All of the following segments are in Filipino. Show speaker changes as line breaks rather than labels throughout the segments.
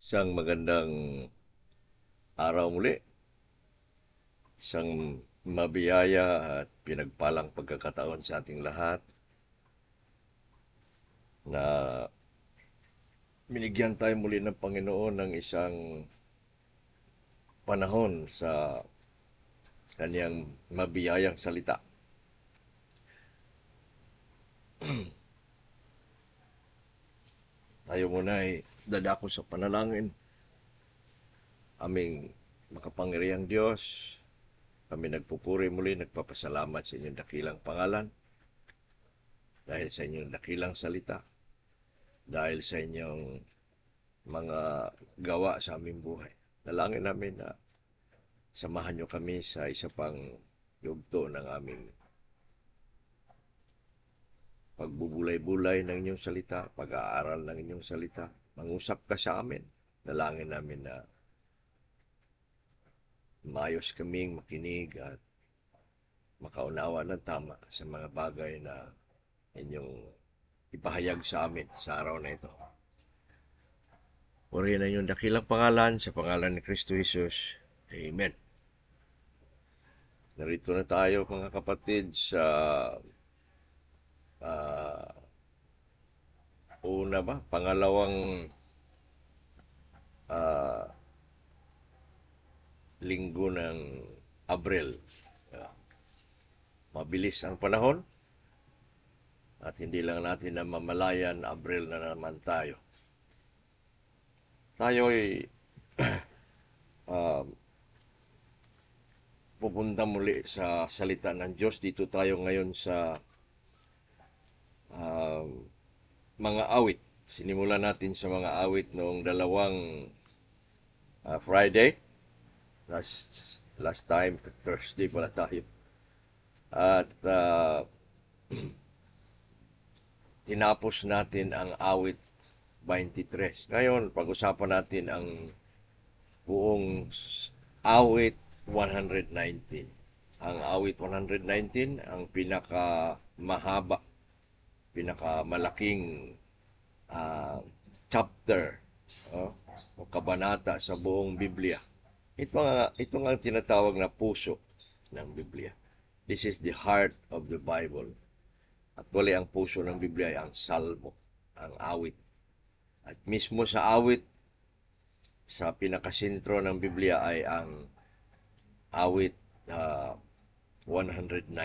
Isang magandang araw muli, isang mabiyaya at pinagpalang pagkakataon sa ating lahat na binigyan tayo muli ng Panginoon ng isang panahon sa kanyang mabiyayang salita. Tayo muna ay dadako sa panalangin. Aming makapangyarihang Diyos, kami nagpupuri muli, nagpapasalamat sa inyong dakilang pangalan dahil sa inyong dakilang salita, dahil sa inyong mga gawa sa aming buhay. Dalangin namin na samahan nyo kami sa isa pang yugto ng aming pagbubulay-bulay ng inyong salita, pag-aaral ng inyong salita. Mangusap ka sa amin. Dalangin namin na maayos kaming makinig at makaunawa ng tama sa mga bagay na inyong ipahayag sa amin sa araw na ito. Purihin ang inyong dakilang pangalan sa pangalan ni Kristo Jesus. Amen. Narito na tayo mga kapatid sa pangalawang linggo ng Abril. Mabilis ang panahon at hindi lang natin namamalayan, Abril na naman tayo. Tayo ay pupunta muli sa salita ng Diyos. Dito tayo ngayon sa mga awit. Sinimulan natin sa mga awit noong dalawang Friday. Last time, Thursday pala tayo. At tinapos natin ang awit 23. Ngayon, pag-usapan natin ang buong awit 119. Ang awit 119, ang pinakamahaba, pinakamalaking chapter o kabanata sa buong Biblia. Ito nga ang tinatawag na puso ng Biblia. This is the heart of the Bible. Actually, ang puso ng Biblia ay ang salmo, ang awit. At mismo sa awit, sa pinakasentro ng Biblia ay ang awit 119.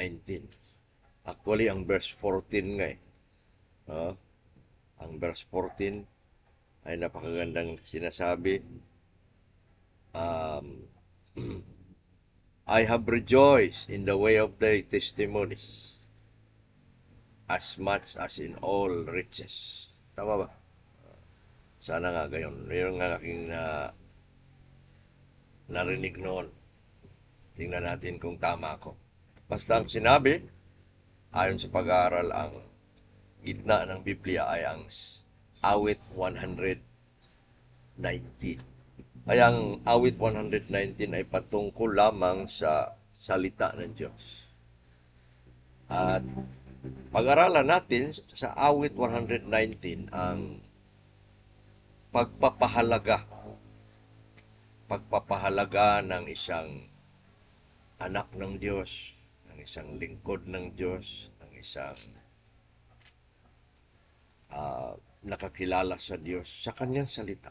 Actually, ang verse 14 nga ang verse 14 ay napakagandang sinasabi. I have rejoiced in the way of thy testimonies as much as in all riches. Tama ba? Sana nga gayon. Mayroon nga aking narinig noon. Tingnan natin kung tama ako. Basta ang sinabi, ayon sa pag-aaral, ang gitna ng Biblia ay ang awit 119. Kaya ang awit 119 ay patungkol lamang sa salita ng Diyos. At pag-aralan natin sa awit 119 ang pagpapahalaga ng isang anak ng Diyos, ng isang lingkod ng Diyos, ng isang nakakilala sa Diyos sa kanyang salita.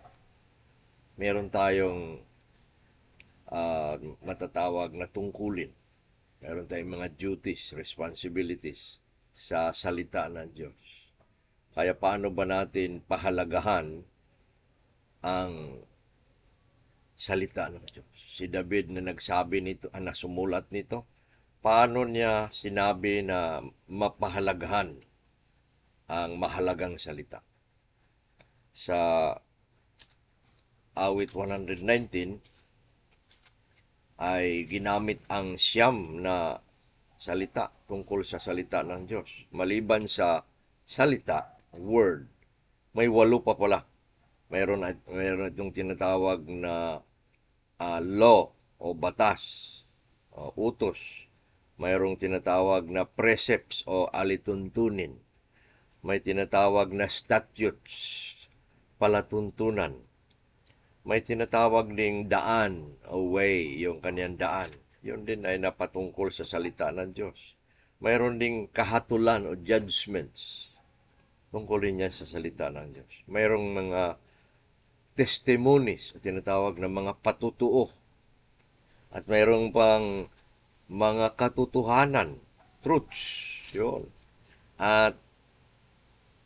Meron tayong matatawag na tungkulin. Meron tayong mga duties, responsibilities sa salita ng Diyos. Kaya paano ba natin pahalagahan ang salita ng Diyos? Si David na nagsabi nito, na sumulat nito, paano niya sinabi na mapahalagahan ang mahalagang salita? Sa awit 119 ay ginamit ang siyam na salita tungkol sa salita ng Diyos. Maliban sa salita, word, may 8 pa pala. Mayroon itong tinatawag na law o batas o utos. Mayroong tinatawag na precepts o alituntunin. May tinatawag na statutes, palatuntunan. may tinatawag ding daan o way, yung kanyang daan. Yun din ay napatungkol sa salita ng Diyos. Mayroon ding kahatulan o judgments tungkol niya sa salita ng Diyos. Mayroong mga testimonies, tinatawag na mga patutuo. At mayroong pang mga katotohanan, truths, yun. At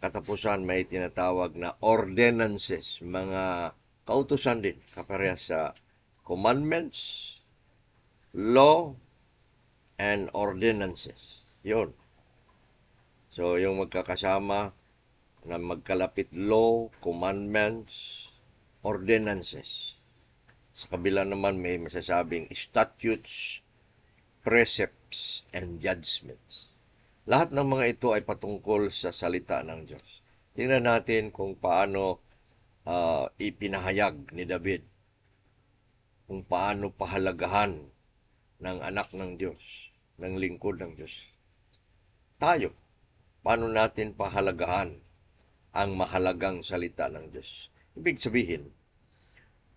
katapusan may tinatawag na ordinances, mga kautusan din, kaparehas sa commandments, law, and ordinances. Yun. So, yung magkakasama na magkalapit law, commandments, ordinances. Sa kabila naman may masasabing statutes, precepts, and judgments. Lahat ng mga ito ay patungkol sa salita ng Diyos. Tingnan natin kung paano ipinahayag ni David, kung paano pahalagahan ng anak ng Diyos, ng lingkod ng Diyos. Tayo, paano natin pahalagahan ang mahalagang salita ng Diyos? Ibig sabihin,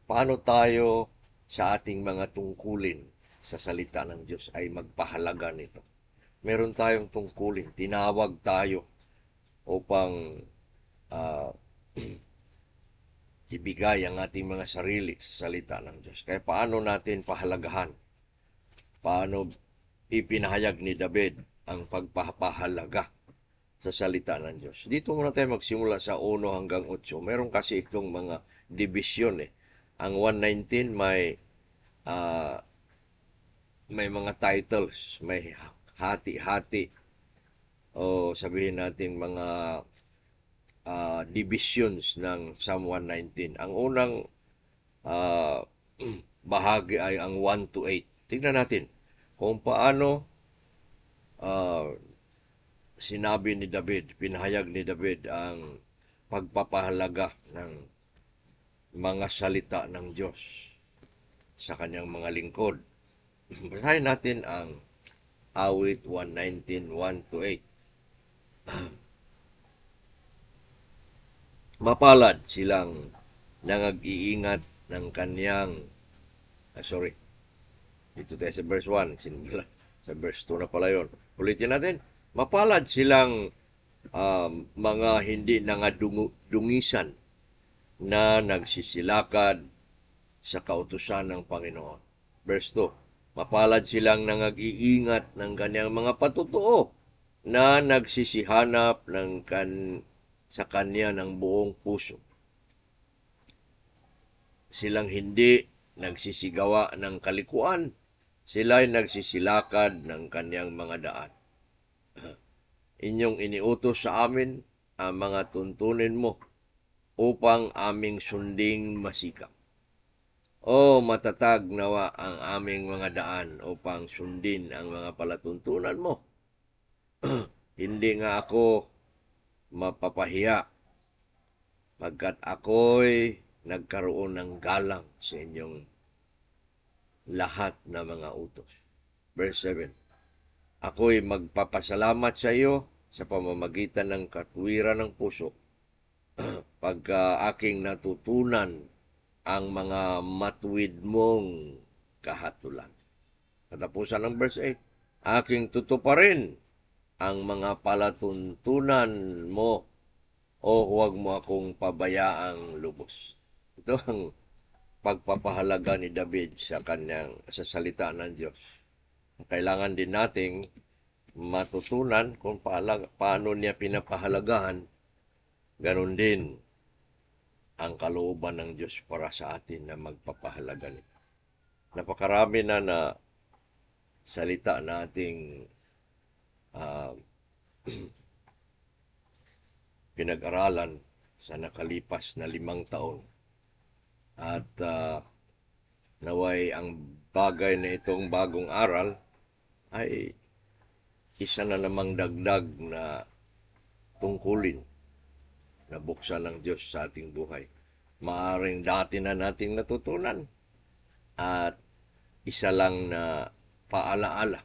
paano tayo sa ating mga tungkulin sa salita ng Diyos ay magpahalaga nito? Meron tayong tungkulin, tinawag tayo upang ibigay ang ating mga sarili sa salita ng Diyos. Kaya paano natin pahalagahan? Paano ipinahayag ni David ang pagpapahalaga sa salita ng Diyos? Dito muna tayo magsimula sa 1 hanggang 8. Meron kasi itong mga division eh. Ang 119 may mga titles, may hati-hati o sabihin natin mga divisions ng Psalm 119. Ang unang bahagi ay ang 1 to 8. Tingnan natin kung paano sinabi ni David, pinahayag ni David ang pagpapahalaga ng mga salita ng Diyos sa kanyang mga lingkod. Basahin natin ang awit 119, 1 to 8. Mapalad silang nangag-iingat ng kanyang dito tayo sa verse 1, sa verse 2 na pala yun. Ulitin natin, mapalad silang mga hindi nangadungisan na nagsisilakad sa kautusan ng Panginoon. Verse 2, mapalad silang nangag-iingat ng kanyang mga patutuo na nagsisihanap sa kanya ng buong puso. Silang hindi nagsisigawa ng kalikuan, sila'y nagsisilakad ng kanyang mga daan. Inyong iniutos sa amin ang mga tuntunin mo upang aming sunding masikap. O matatag nawa ang aming mga daan upang sundin ang mga palatuntunan mo. Hindi nga ako mapapahiya pagkat ako'y nagkaroon ng galang sa inyong lahat na mga utos. Verse 7, ako'y magpapasalamat sa iyo sa pamamagitan ng katwiran ng puso pagka aking natutunan ang mga matuwid mong kahatulan. Katapusan ng verse 8, aking tutuparin ang mga palatuntunan mo o huwag mo akong pabayaang lubos. Ito ang pagpapahalaga ni David sa salita ng Diyos. Kailangan din nating matutunan kung paano niya pinapahalagahan. Ganon din ang kalooban ng Diyos para sa atin na magpapahalaga nito. Napakarami na salita nating pinag-aralan sa nakalipas na 5 taon. At naway ang bagay na itong bagong aral ay isa na namang dagdag na tungkulin na buksan ng Diyos sa ating buhay. Maaring dati na nating natutunan at isa lang na paalaala.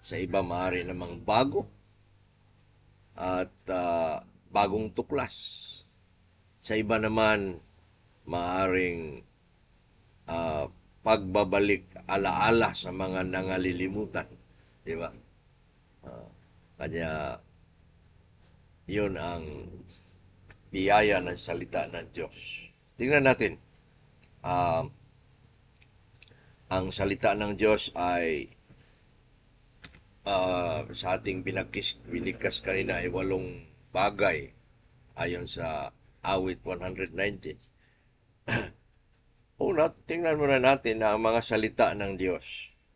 Sa iba maaari namang bago at bagong tuklas. Sa iba naman maaring pagbabalik alaala sa mga nangalilimutan. Di ba? Ah, Kanya yun ang biyaya ng salita ng Diyos. Tingnan natin. Ah, ang salita ng Diyos ay sa ating binigkas kanina ay 8 bagay ayon sa awit 119. Una, tingnan muna natin na ang mga salita ng Diyos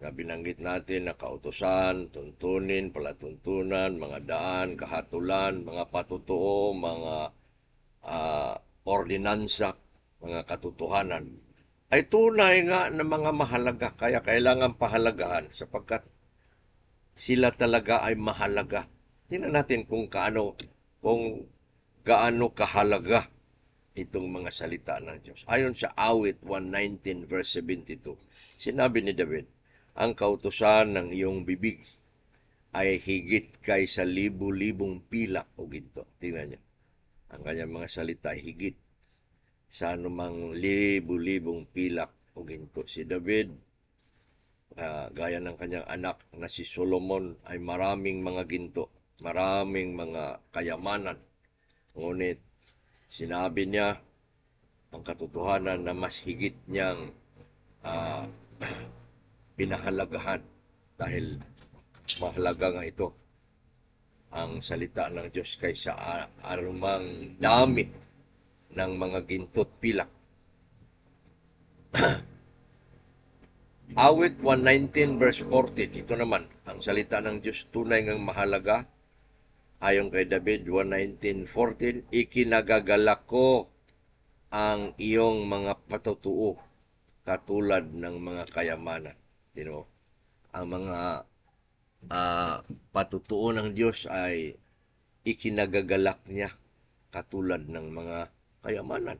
na binanggit natin na kautusan, tuntunin, palatuntunan, mga daan, kahatulan, mga patutuo, mga ordinansa, mga katotohanan, ay tunay nga na mga mahalaga. Kaya kailangan pahalagahan sapagkat sila talaga ay mahalaga. Tingnan natin kung gaano kahalaga itong mga salita ng Diyos. Ayon sa awit 119 verse 72, sinabi ni David, ang kautusan ng iyong bibig ay higit kaysa libu-libong pilak o ginto. Tingnan niyo. Ang kanyang mga salita ay higit sa anumang libu-libong pilak o ginto. Si David, gaya ng kanyang anak na si Solomon, ay maraming mga ginto, maraming mga kayamanan. Ngunit sinabi niya ang katotohanan na mas higit niyang uh, pinahalagahan dahil mahalaga nga ito ang salita ng Diyos kaysa anumang dami ng mga ginto't pilak. Awit 119 verse 14, ito naman, ang salita ng Diyos tunay ngang mahalaga. Ayon kay David 119:14, ikinagagalak ko ang iyong mga patutuo katulad ng mga kayamanan. You know, ang mga patutuo ng Diyos ay ikinagagalak niya katulad ng mga kayamanan.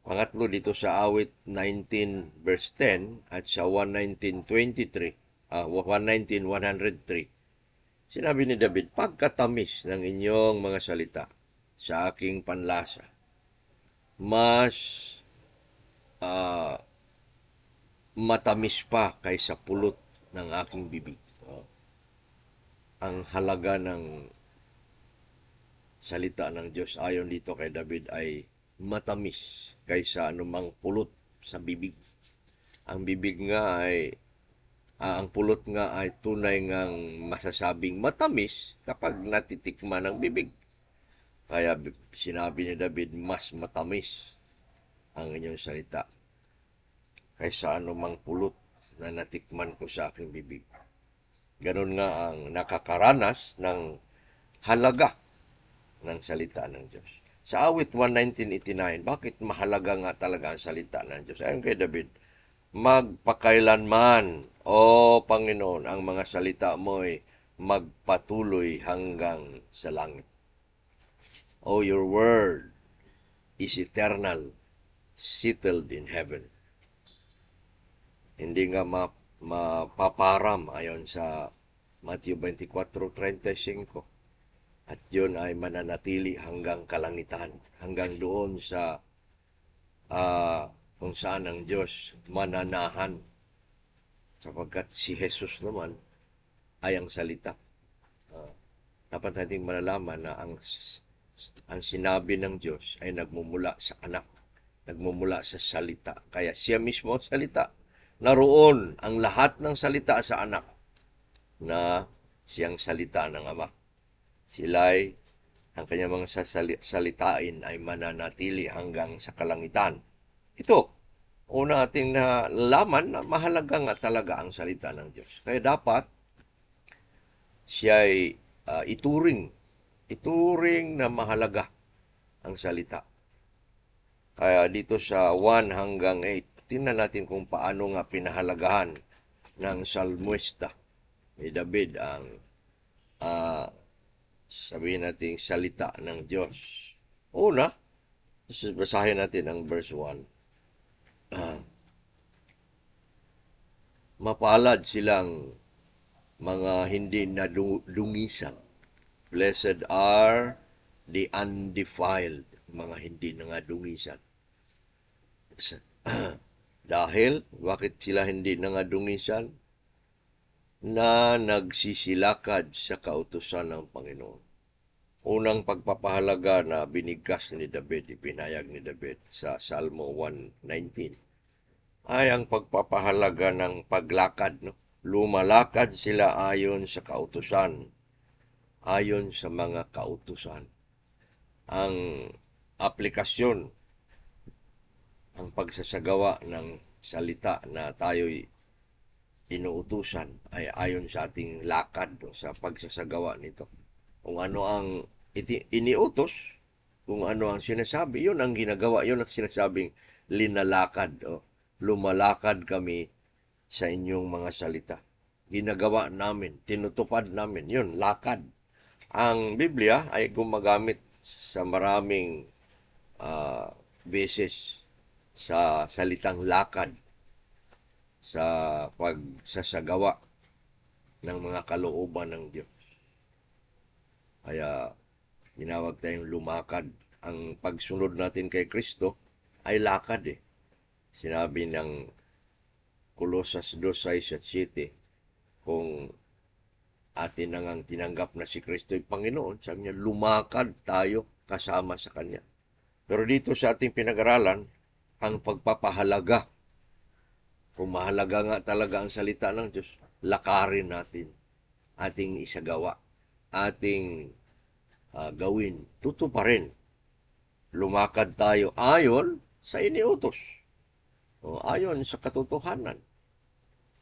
Pangatlo dito sa awit 19 verse 10 at sa 119:103, sinabi ni David, pagkatamis ng inyong mga salita sa aking panlasa, mas matamis pa kaysa pulot ng aking bibig. Ang halaga ng salita ng Diyos ayon dito kay David ay matamis kaysa anumang pulot sa bibig. Ang bibig nga ay ang pulot nga ay tunay ngang masasabing matamis kapag natitikman ng bibig. Kaya sinabi ni David, mas matamis ang inyong salita kaysa anumang pulot na natikman ko sa aking bibig. Ganun nga ang nakakaranas ng halaga ng salita ng Diyos. Sa awit 119:89, bakit mahalaga nga talaga ang salita ng Diyos? Ayon kay David, magpakailanman, O Panginoon, ang mga salita mo'y magpatuloy hanggang sa langit. O your word is eternal, settled in heaven. Hindi nga mapaparam ayon sa Matthew 24:35. At yun ay mananatili hanggang kalangitan, hanggang doon sa kung saan ang Diyos mananahan. Sapagkat si Jesus naman ay ang salita. Dapat nating malalaman na ang sinabi ng Diyos ay nagmumula sa anak, nagmumula sa salita. Kaya siya mismo ang salita. Naroon ang lahat ng salita sa anak na siyang salita ng Ama. Sila'y ang kanyang mga salitain ay mananatili hanggang sa kalangitan. Ito, una ating nalaman na mahalaga nga talaga ang salita ng Diyos. Kaya dapat siya'y ituring na mahalaga ang salita. Kaya dito sa 1 hanggang 8, tingnan natin kung paano nga pinahalagahan ng salmuista ni David ang sabihin natin salita ng Diyos. Una, basahin natin ang verse 1. Mapalad silang mga hindi nadungisan. Blessed are the undefiled, mga hindi nangadungisan. Dahil, bakit sila hindi nangadungisan? Na nagsisilakad sa kautusan ng Panginoon. Unang pagpapahalaga na binigkas ni David, ipinayag ni David sa Salmo 119, ay ang pagpapahalaga ng paglakad. No? Lumalakad sila ayon sa kautusan, ayon sa mga kautusan. Ang aplikasyon, ang pagsasagawa ng salita na tayo'y inuutusan ay ayon sa ating lakad, no, sa pagsasagawa nito. Kung ano ang iniutos, kung ano ang sinasabi, yun ang ginagawa, yun ang sinasabing linalakad. O, lumalakad kami sa inyong mga salita. Ginagawa namin, tinutupad namin, yun, lakad. Ang Biblia ay gumagamit sa maraming beses sa salitang lakad sa pagsasagawa ng mga kalooban ng Diyos. Kaya ginawag tayong lumakad. Ang pagsunod natin kay Kristo ay lakad eh. Sinabi ng Colosas 2:6 at 7, kung atin nang tinanggap na si Kristo ay Panginoon, sabi niya, lumakad tayo kasama sa Kanya. Pero dito sa ating pinag-aralan, ang pagpapahalaga, kung mahalaga nga talaga ang salita ng Diyos, lakarin natin, ating isagawa, ating gawin, tutuparin. Lumakad tayo ayon sa iniutos, o ayon sa katotohanan,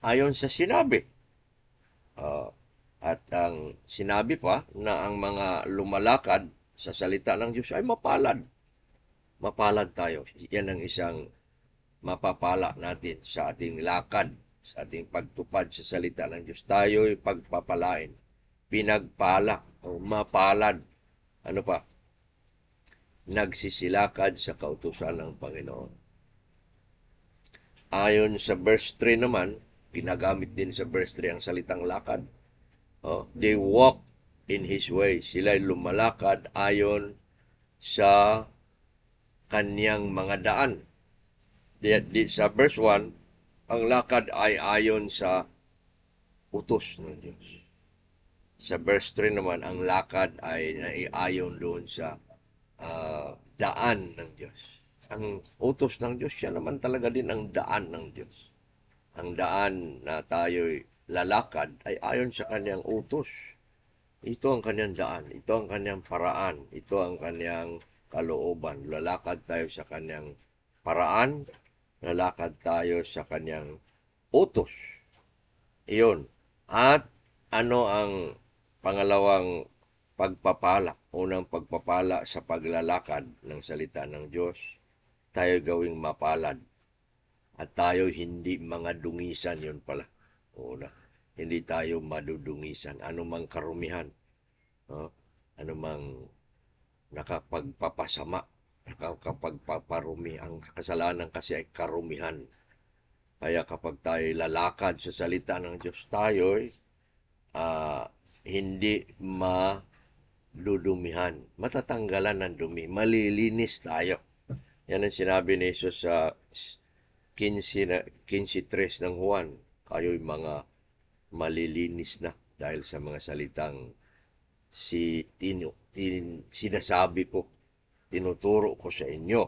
ayon sa sinabi. At ang sinabi pa na ang mga lumalakad sa salita ng Diyos ay mapalad. Mapalad tayo. Yan ang isang mapapala natin sa ating lakad, sa ating pagtupad sa salita ng Diyos. Tayo'y pagpapalain, pinagpala o mapalad. Ano pa? Nagsisilakad sa kautusan ng Panginoon. Ayon sa verse 3 naman, pinagamit din sa verse 3 ang salitang lakad. They walk in His way. Sila'y lumalakad ayon sa Kanyang mga daan. Sa verse 1, ang lakad ay ayon sa utos ng Diyos. Sa verse 3 naman, ang lakad ay naiayon doon sa daan ng Diyos. Ang utos ng Diyos, siya naman talaga din ang daan ng Diyos. Ang daan na tayo'y lalakad ay ayon sa Kanyang utos. Ito ang Kanyang daan, ito ang Kanyang paraan, ito ang Kanyang kalooban. Lalakad tayo sa Kanyang paraan, lalakad tayo sa Kanyang utos. Iyon. At ano ang pangalawang pagpapala? Unang pagpapala sa paglalakad ng salita ng Diyos, tayo gawing mapalad. At tayo hindi mga dungisan, yun pala. Una, hindi tayo madudungisan. Ano mang karumihan, ano mang nakapagpapasama, nakapagpaparumi. Ang kasalanan kasi ay karumihan. Kaya kapag tayo lalakad sa salita ng Diyos, tayo'y hindi madudumihan. Matatanggalan ng dumi. Malilinis tayo. Yan ang sinabi ni Jesus sa 15:3 ng Juan. Kayo'y mga malilinis na dahil sa mga salitang sinasabi po, tinuturo ko sa inyo.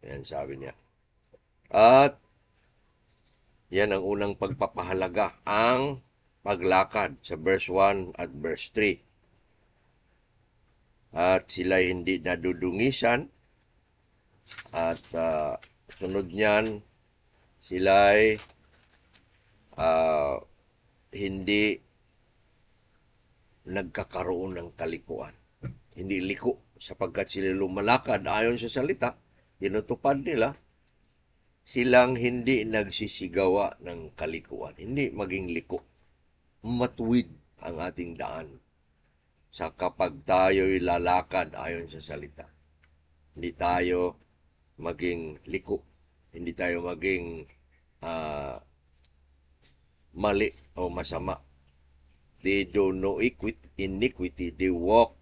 Yan sabi niya. At yan ang unang pagpapahalaga, ang paglakad sa verse 1 at verse 3. At sila hindi nadudungisan at sunod niyan, sila'y hindi nagkakaroon ng kalikuan. Hindi liko sapagkat sila lumalakad ayon sa salita, tinutupad nila, silang hindi nagsisigawa ng kalikuan. Hindi maging liko. Matuwid ang ating daan sa kapag tayo'y lalakad ayon sa salita. Hindi tayo maging liko. Hindi tayo maging mali o masama. They do no iniquity. They walk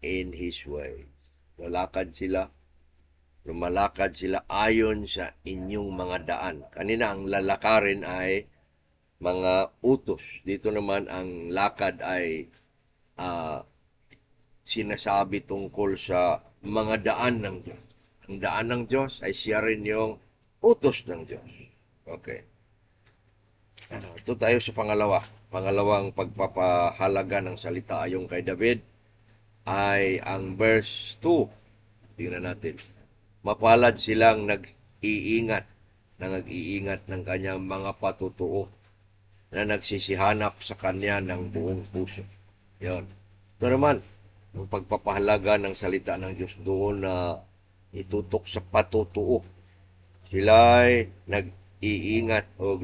in His way. Lalakad sila Lumalakad sila ayon sa inyong mga daan. Kanina ang lalakarin ay mga utos. Dito naman ang lakad ay ah, sinasabi tungkol sa mga daan ng Diyos. Ang daan ng Diyos ay siya rin yung utos ng Diyos. Okay. Ito tayo sa pangalawa. Pangalawang pagpapahalaga ng salita ayon kay David ay ang verse 2. Tingnan natin. Mapalad silang nag-iingat ng kanyang mga patutuo na nagsisihanap sa kanya ng buong puso. Yon. Ito naman, ang pagpapahalaga ng salita ng Diyos doon na itutok sa patutuo. Sila ay nag-iingat o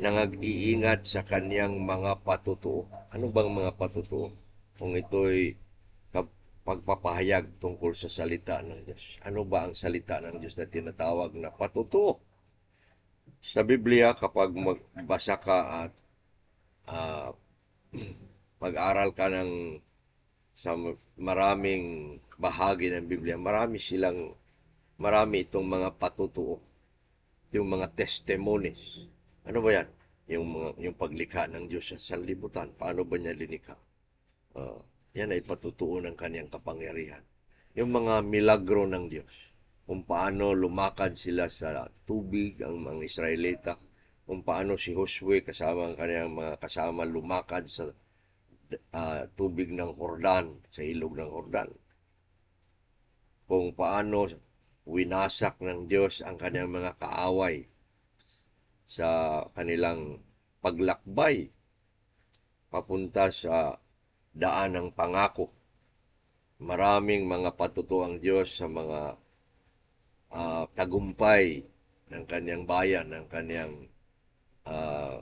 nangag-iingat sa kaniyang mga patutuo. Ano bang mga patutuo? Kung ito'y pagpapahayag tungkol sa salita ng Diyos. Ano ba ang salita ng Diyos na tinatawag na patutuo? Sa Biblia, kapag magbasa ka at uh, mag-aral ka ng sa maraming bahagi ng Biblia, marami itong mga patutuo, yung mga testimonies. Ano ba yan? Yung paglikha ng Diyos sa sanlibutan. Paano ba niya linikha? Yan ay patutuo ng kanyang kapangyarihan. Yung mga milagro ng Diyos. Kung paano lumakad sila sa tubig ang mga Israelita. Kung paano si Josue kasama ang kanyang mga kasama lumakad sa tubig ng Jordan, sa ilog ng Jordan. Kung paano winasak ng Diyos ang kanyang mga kaaway sa kanilang paglakbay papunta sa daan ng pangako. Maraming mga patutuo ang Diyos sa mga tagumpay ng kanyang bayan, ng kanyang uh,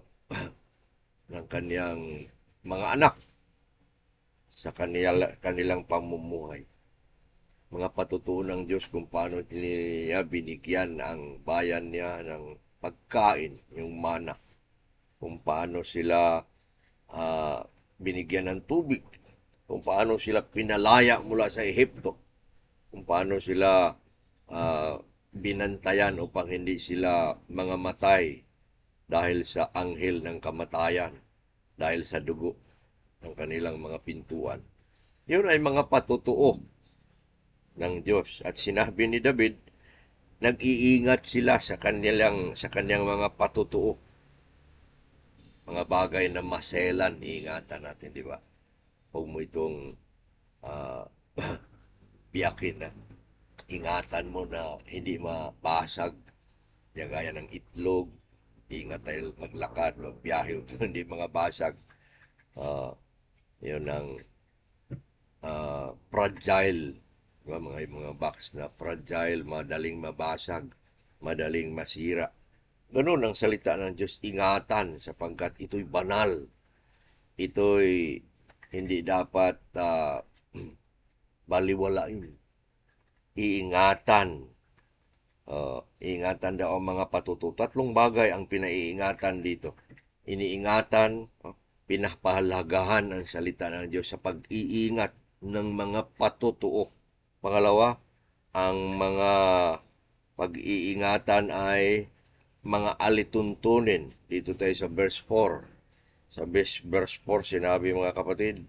ng kanyang mga anak sa kanilang pamumuhay. Mga patutuo ng Diyos kung paano niya binigyan ang bayan niya ng pagkain, yung mana. Kung paano sila binigyan ng tubig. Kung paano sila pinalaya mula sa Ehipto. Kung paano sila binantayan upang hindi sila mga matay dahil sa anghel ng kamatayan, dahil sa dugo ng kanilang mga pintuan. Yun ay mga patutuo ng Diyos. At sinabi ni David, nag-iingat sila sa kanyang mga patutuo. Mga bagay na maselan, iingatan natin, di ba? Huwag mo itong biyakin na. Ingatan mo na hindi mabasag. Gaya ng itlog. Ingat tayo maglakad, magbiyahe, hindi mga basag. Yun ang fragile. Diba? Mga box na fragile, madaling mabasag, madaling masira. Ganun ang salita ng Diyos, ingatan sapagkat ito'y banal. Ito'y hindi dapat baliwalain. Iingatan. Iingatan daw ang mga patutuo. Tatlong bagay ang pinaiingatan dito. Iniingatan, pinapahalagahan ang salita ng Diyos sa pag-iingat ng mga patutuo. Pangalawa, ang mga pag-iingatan ay mga alituntunin. Dito tayo sa verse 4. Sa verse 4, sinabi mga kapatid,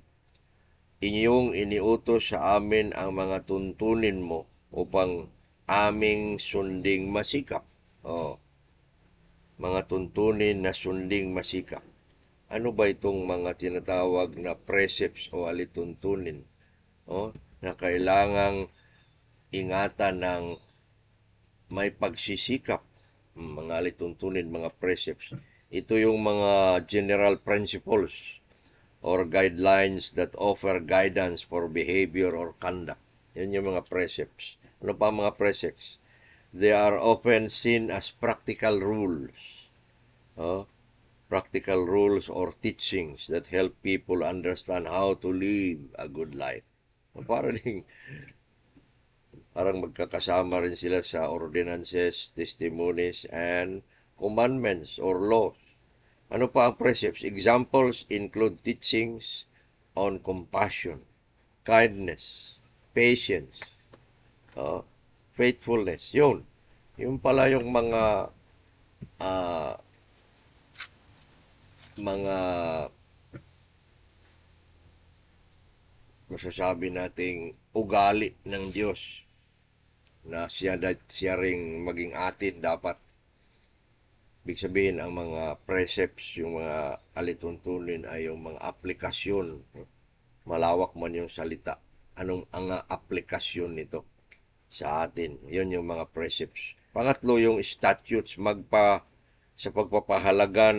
inyong iniutos sa amin ang mga tuntunin mo upang aming sunding masikap. Mga tuntunin na sunding masikap. Ano ba itong mga tinatawag na precepts o alituntunin? Na kailangang ingatan ng may pagsisikap. Mga alituntunin, mga precepts. Ito yung mga general principles or guidelines that offer guidance for behavior or conduct. Yan yung mga precepts. Ano pa mga precepts? They are often seen as practical rules. Practical rules or teachings that help people understand how to live a good life. Parang magkakasama rin sila sa ordinances, testimonies, and commandments or laws. Ano pa ang precepts? Examples include teachings on compassion, kindness, patience, faithfulness. Yun. Yun pala yung ah, mga masasabi nating ugali ng Diyos na siya ring maging atin dapat. Ibig sabihin, ang mga precepts, yung mga alituntunin ay yung mga aplikasyon. Malawak man yung salita. Anong ang aplikasyon nito sa atin? Yun yung mga precepts. Pangatlo, yung statutes, sa pagpapahalaga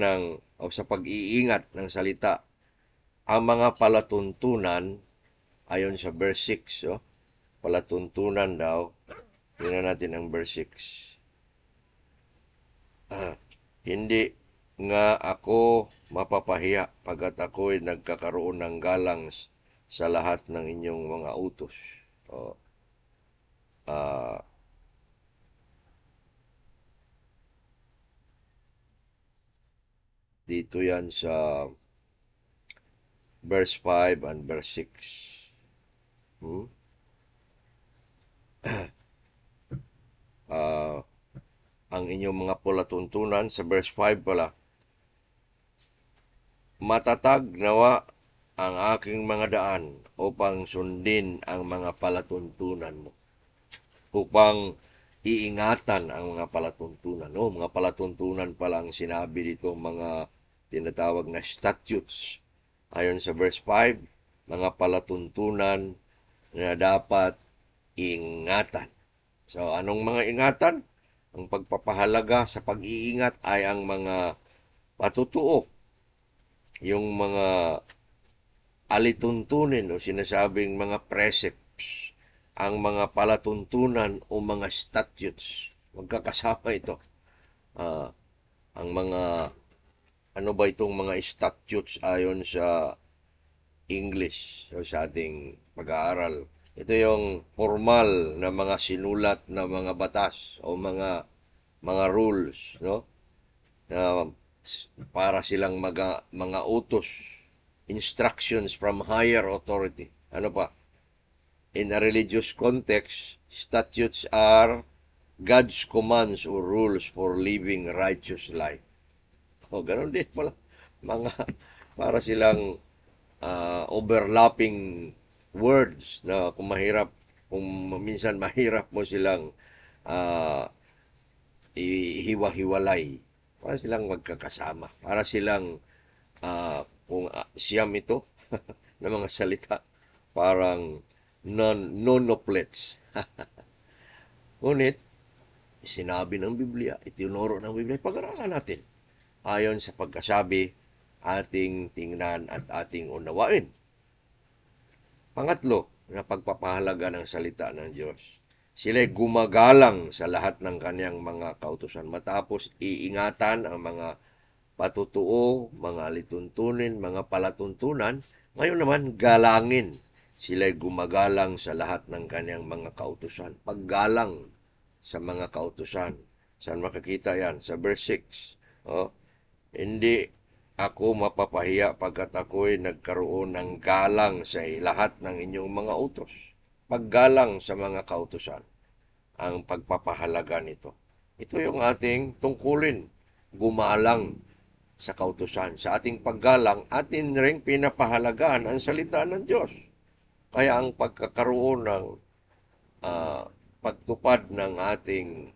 o sa pag-iingat ng salita. Ang mga palatuntunan, ayon sa verse 6, palatuntunan daw. Tingnan natin ang verse 6. Hindi nga ako mapapahiya pagkat ako'y nagkakaroon ng galang sa lahat ng inyong mga utos. Dito yan sa verse 5 and verse 6. Ang inyong mga palatuntunan sa verse 5 pala. Matatag nawa ang aking mga daan upang sundin ang mga palatuntunan mo. Upang iingatan ang mga palatuntunan. Mga palatuntunan pala ang sinabi dito, mga tinatawag na statutes. Ayon sa verse 5, mga palatuntunan na dapat ingatan. So, anong mga ingatan? Ang pagpapahalaga sa pag-iingat ay ang mga patutuo. Yung mga alituntunin o sinasabing mga precepts, ang mga palatuntunan o mga statutes. Magkakasama ito. Ang mga, ano ba itong mga statutes ayon sa English o sa ating pag-aaral? Ito yung formal na mga sinulat na mga batas o mga rules, no? Para silang mga utos, instructions from higher authority. Ano pa? In a religious context, statutes are God's commands or rules for living righteous life. Ganun din pala. Para silang overlapping words na kung minsan mahirap mo silang ihiwa-hiwalay. Para silang magkakasama. Para silang kung siyam ito na mga salita, parang non-noplets. Ngunit, sinabi ng Biblia, itinuro ng Biblia, pag-aralan natin. Ayon sa pagkasabi, ating tingnan at ating unawain. Pangatlo, na pagpapahalaga ng salita ng Diyos. Sila'y gumagalang sa lahat ng kanyang mga kautusan. Matapos iingatan ang mga patutuo, mga alituntunin, mga palatuntunan, ngayon naman galangin. Sila'y gumagalang sa lahat ng kanyang mga kautusan. Paggalang sa mga kautusan. Saan makikita yan? Sa verse 6. Hindi ako mapapahiya pagkat ako'y nagkaroon ng galang sa lahat ng inyong mga utos. Paggalang sa mga kautusan. Ang pagpapahalaga nito. Ito yung ating tungkulin. Gumalang sa kautusan. Sa ating paggalang, atin ring pinapahalagaan ang salita ng Diyos. Kaya ang pagkakaroon ng pagtupad ng ating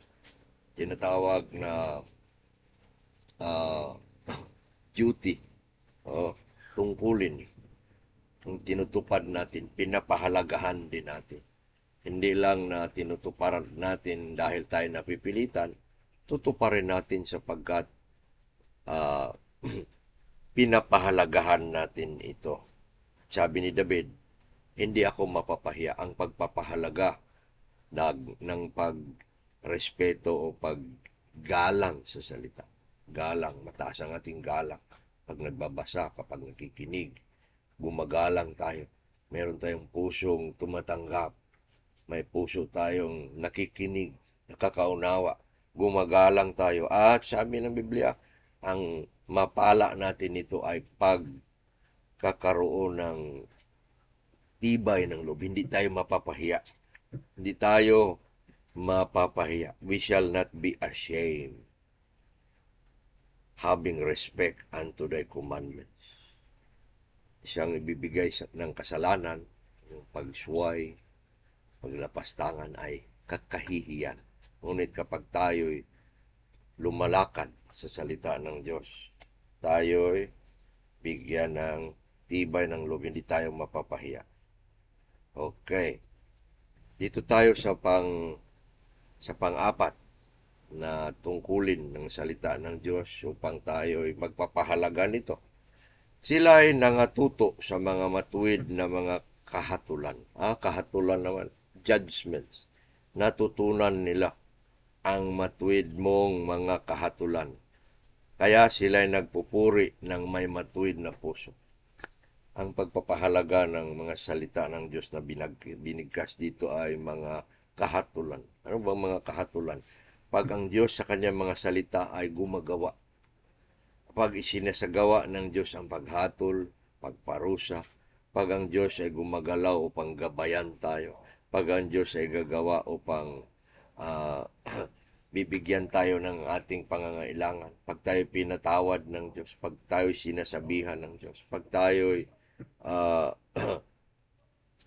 tinatawag na duty, tungkulin, ang tinutupad natin, pinapahalagahan din natin. Hindi lang na tinutuparan natin dahil tayo napipilitan, tutuparin natin sapagkat pinapahalagahan natin ito. Sabi ni David, hindi ako mapapahiya. Ang pagpapahalaga ng pagrespeto o paggalang sa salita. Galang, mataas ang ating galang. Pag nagbabasa, kapag nakikinig, gumagalang tayo. Meron tayong pusong tumatanggap. May puso tayong nakikinig, nakakaunawa. Gumagalang tayo. At sabi ng Biblia, ang mapala natin ito ay pagkakaroon ng tibay ng loob. Hindi tayo mapapahiya. Hindi tayo mapapahiya. We shall not be ashamed, having respect unto thy commandments. Siyang ibibigay ng kasalanan, yung pagsuway, paglapastangan ay kakahihiyan. Ngunit kapag tayo'y lumalakad sa salita ng Diyos, tayo'y bigyan ng tibay ng loob, hindi tayo mapapahiya. Okay. Dito tayo sa pang-apat na tungkulin ng salita ng Diyos upang tayo'y magpapahalaga nito. Sila ay nangatuto sa mga matuwid na mga kahatulan. Kahatulan naman, judgments. Natutunan nila ang matuwid mong mga kahatulan. Kaya sila ay nagpupuri ng may matuwid na puso. Ang pagpapahalaga ng mga salita ng Diyos na binigkas dito ay mga kahatulan. Ano bang mga kahatulan? Pag ang Diyos sa kanyang mga salita ay gumagawa. Pag isinasagawa ng Diyos ang paghatol, pagparusa, pag ang Diyos ay gumagalaw upang gabayan tayo, pag ang Diyos ay gagawa upang bibigyan tayo ng ating pangangailangan, pag tayo pinatawad ng Diyos, pag tayo sinasabihan ng Diyos, pag tayo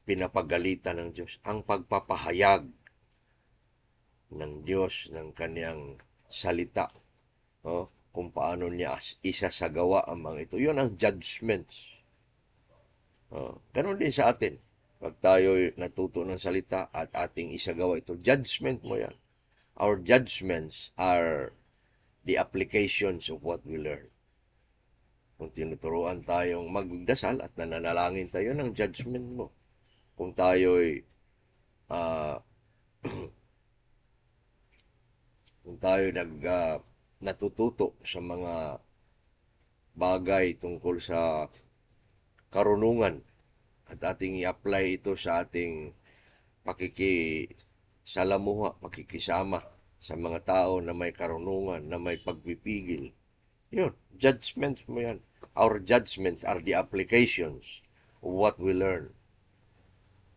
pinapagalitan ng Diyos, ang pagpapahayag ng Diyos ng kanyang salita, kung paano niya isasagawa ang mga ito. Yun ang judgments. Ganun din sa atin. Pag tayo natuto ng salita at ating isagawa ito, judgment mo yan. Our judgments are the applications of what we learn. Kung tinuturuan tayong magdasal at nananalangin tayo ng judgment mo. Kung tayo'y natututo sa mga bagay tungkol sa karunungan at ating i-apply ito sa ating pakikisama sa mga tao na may karunungan, na may pagpipigil. Yun, judgments mo yan. Our judgments are the applications of what we learn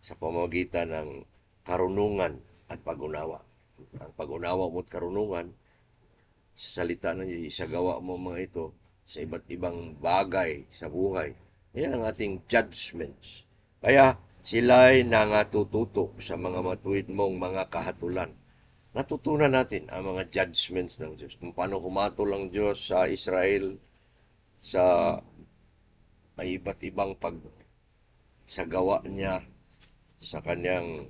sa pamamagitan ng karunungan at pag-unawa. Ang pag-unawa mo at karunungan, sa salita ng Diyos, isagawa mo mga ito sa iba't ibang bagay sa buhay. Yan ang ating judgments. Kaya sila'y nangatututo sa mga matuwid mong mga kahatulan. Natutunan natin ang mga judgments ng Diyos. Kung paano humatol ang Diyos sa Israel sa may iba't ibang pagsagawa niya sa kanyang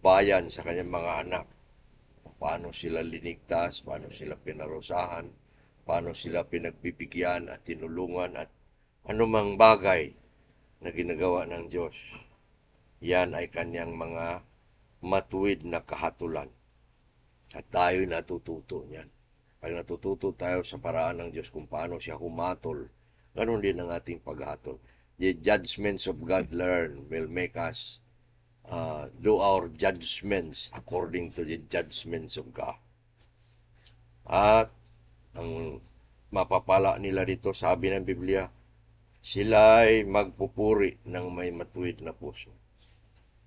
bayan, sa kanyang mga anak. Paano sila linigtas, paano sila pinarusahan, paano sila pinagpipigyan at tinulungan at anumang bagay na ginagawa ng Diyos. Yan ay kanyang mga matuwid na kahatulan. At tayo natututo niyan. Pag natututo tayo sa paraan ng Diyos kung paano siya humatol, ganun din ang ating paghatol. The judgments of God learn will make us do our judgments according to the judgments of God. At ang mapapala nila dito, sabi ng Biblia, sila'y magpupuri ng may matuwid na puso.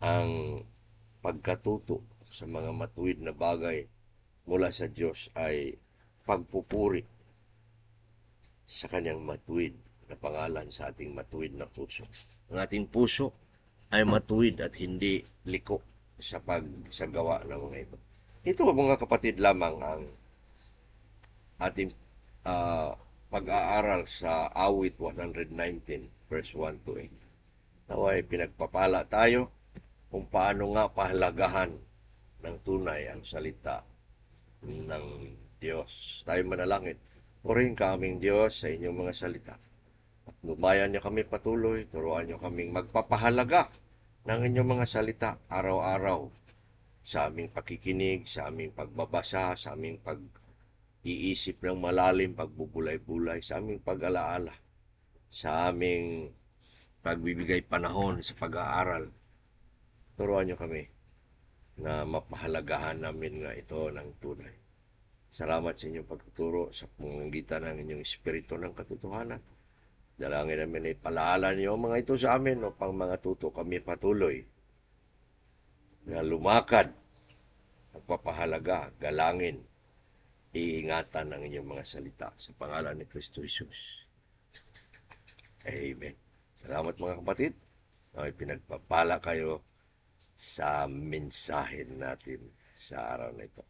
Ang pagkatuto sa mga matuwid na bagay mula sa Diyos ay pagpupuri sa kanyang matuwid na pangalan sa ating matuwid na puso. Ang ating puso ay matuwid at hindi liko sa pagsagawa ng mga ito. Ito mga kapatid lamang ang ating pag-aaral sa awit 119 verse 1 to 8. Naway pinagpapala tayo kung paano nga pahalagahan ng tunay ang salita ng Diyos. Tayo manalangin. Purihin ka aming Diyos sa inyong mga salita. At lumayan niyo kami patuloy, turuan niyo kaming magpapahalaga ng inyong mga salita araw-araw sa aming pakikinig, sa aming pagbabasa, sa aming pag-iisip ng malalim, pagbubulay-bulay, sa aming pag-alaala, sa aming pagbibigay panahon sa pag-aaral. Turuan niyo kami na mapahalagahan namin nga ito ng tunay. Salamat sa inyong pagtuturo sa pamamagitan ng inyong espiritu ng katotohanan. Dalangin namin ay palaala niyo mga ito sa amin upang mga tuto kami patuloy na lumakad pagpapahalaga, galangin, iingatan ang inyong mga salita sa pangalan ni Kristo Jesus. Amen. Salamat mga kapatid. Ay pinagpapala kayo sa mensahe natin sa araw na ito.